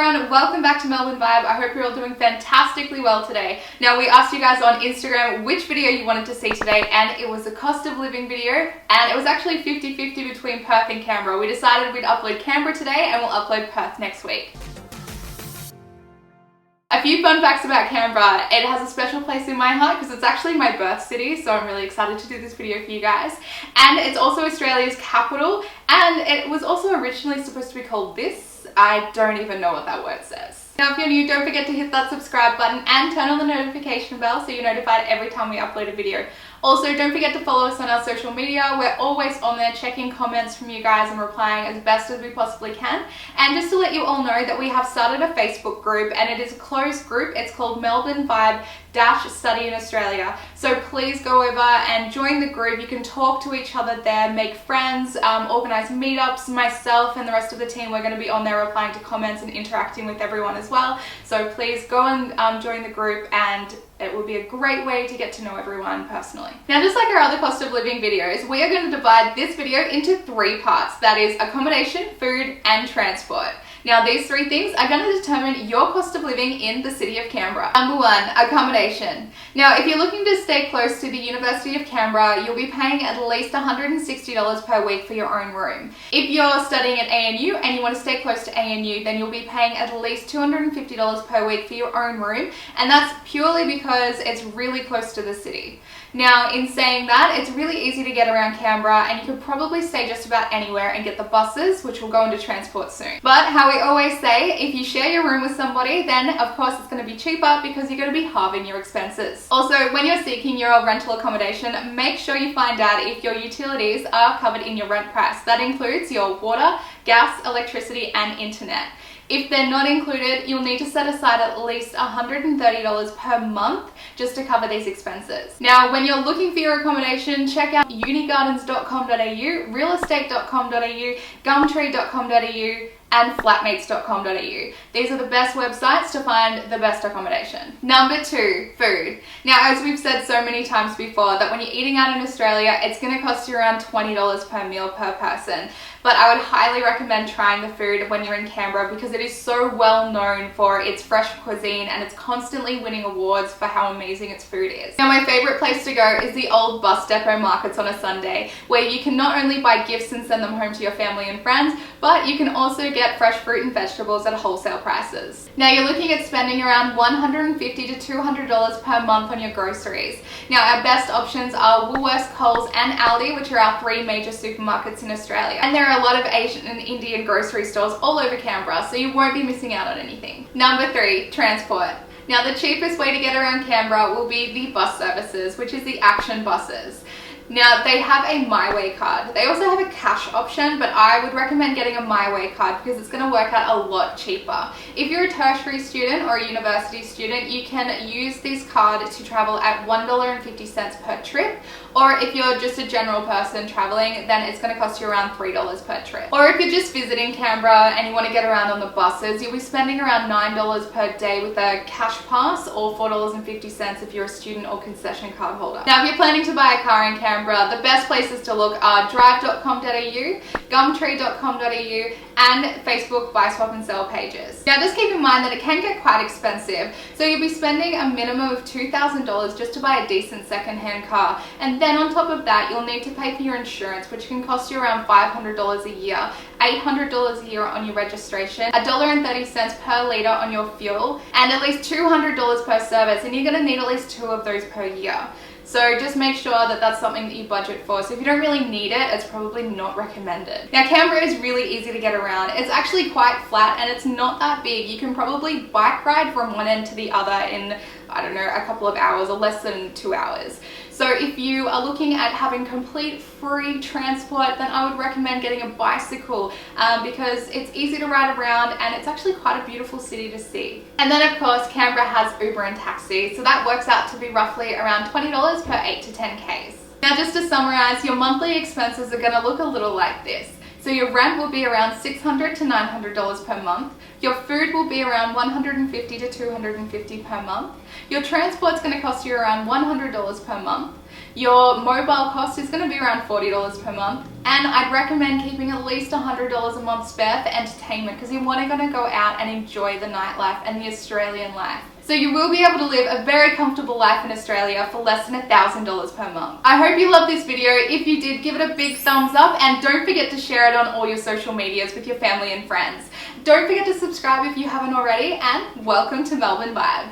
everyone, welcome back to Melbourne Vibe. I hope you're all doing fantastically well today. Now, we asked you guys on Instagram which video you wanted to see today, and it was a cost of living video, and it was actually 50-50 between Perth and Canberra. We decided we'd upload Canberra today and we'll upload Perth next week. A few fun facts about Canberra. It has a special place in my heart because it's actually my birth city, so I'm really excited to do this video for you guys. And it's also Australia's capital, and it was also originally supposed to be called this. I don't even know what that word says. Now, if you're new, don't forget to hit that subscribe button and turn on the notification bell so you're notified every time we upload a video. Also, don't forget to follow us on our social media. We're always on there checking comments from you guys and replying as best as we possibly can. And just to let you all know that we have started a Facebook group, and it is a closed group. It's called Melbourne Vibe Study in Australia. So please go over and join the group. You can talk to each other there, make friends, organize meetups. Myself and the rest of the team, we're going to be on there replying to comments and interacting with everyone as well. So please go and join the group, and it will be a great way to get to know everyone personally. Now, just like our other cost of living videos, we are going to divide this video into 3 parts. That is accommodation, food, and transport. Now, these 3 things are going to determine your cost of living in the city of Canberra. Number 1, accommodation. Now, if you're looking to stay close to the University of Canberra, you'll be paying at least $160 per week for your own room. If you're studying at ANU and you want to stay close to ANU, then you'll be paying at least $250 per week for your own room, and that's purely because it's really close to the city. Now, in saying that, it's really easy to get around Canberra, and you could probably stay just about anywhere and get the buses, which will go into transport soon. But how we always say, if you share your room with somebody, then of course it's going to be cheaper because you're going to be halving your expenses. Also, when you're seeking your rental accommodation, make sure you find out if your utilities are covered in your rent price. That includes your water, gas, electricity, and internet. If they're not included, you'll need to set aside at least $130 per month just to cover these expenses. Now, when you're looking for your accommodation, check out unigardens.com.au, realestate.com.au, gumtree.com.au, and flatmates.com.au. These are the best websites to find the best accommodation. Number 2, food. Now, as we've said so many times before, that when you're eating out in Australia, it's going to cost you around $20 per meal per person. But I would highly recommend trying the food when you're in Canberra because it is so well known for its fresh cuisine, and it's constantly winning awards for how amazing its food is. Now, my favorite place to go is the old bus depot markets on a Sunday, where you can not only buy gifts and send them home to your family and friends, but you can also get fresh fruit and vegetables at wholesale prices. Now, you're looking at spending around $150 to $200 per month on your groceries. Now, our best options are Woolworths, Coles, and Aldi, which are our 3 major supermarkets in Australia. And there are a lot of Asian and Indian grocery stores all over Canberra, so you won't be missing out on anything. Number 3, transport. Now, the cheapest way to get around Canberra will be the bus services, which is the Action buses. Now, they have a My Way card. They also have a cash option, but I would recommend getting a My Way card because it's going to work out a lot cheaper. If you're a tertiary student or a university student, you can use this card to travel at $1.50 per trip. Or if you're just a general person traveling, then it's going to cost you around $3 per trip. Or if you're just visiting Canberra and you want to get around on the buses, you'll be spending around $9 per day with a cash pass, or $4.50 if you're a student or concession card holder. Now, if you're planning to buy a car in Canberra, the best places to look are drive.com.au, gumtree.com.au, and Facebook buy, swap, and sell pages. Now, just keep in mind that it can get quite expensive, so you'll be spending a minimum of $2,000 just to buy a decent second-hand car, and then on top of that, you'll need to pay for your insurance, which can cost you around $500 a year, $800 a year on your registration, $1.30 per litre on your fuel, and at least $200 per service, and you're going to need at least 2 of those per year. So just make sure that that's something that you budget for. So if you don't really need it, it's probably not recommended. Now, Canberra is really easy to get around. It's actually quite flat, and it's not that big. You can probably bike ride from one end to the other in, I don't know, a couple of hours or less than 2 hours. So if you are looking at having complete free transport, then I would recommend getting a bicycle because it's easy to ride around, and it's actually quite a beautiful city to see. And then, of course, Canberra has Uber and taxi, so that works out to be roughly around $20 per 8 to 10 Ks. Now, just to summarize, your monthly expenses are going to look a little like this. So your rent will be around $600 to $900 per month. Your food will be around $150 to $250 per month. Your transport's going to cost you around $100 per month. Your mobile cost is going to be around $40 per month, and I'd recommend keeping at least $100 a month spare for entertainment because you want to go out and enjoy the nightlife and the Australian life. So you will be able to live a very comfortable life in Australia for less than $1,000 per month. I hope you loved this video. If you did, give it a big thumbs up and don't forget to share it on all your social medias with your family and friends. Don't forget to subscribe if you haven't already, and welcome to Melbourne Vibe.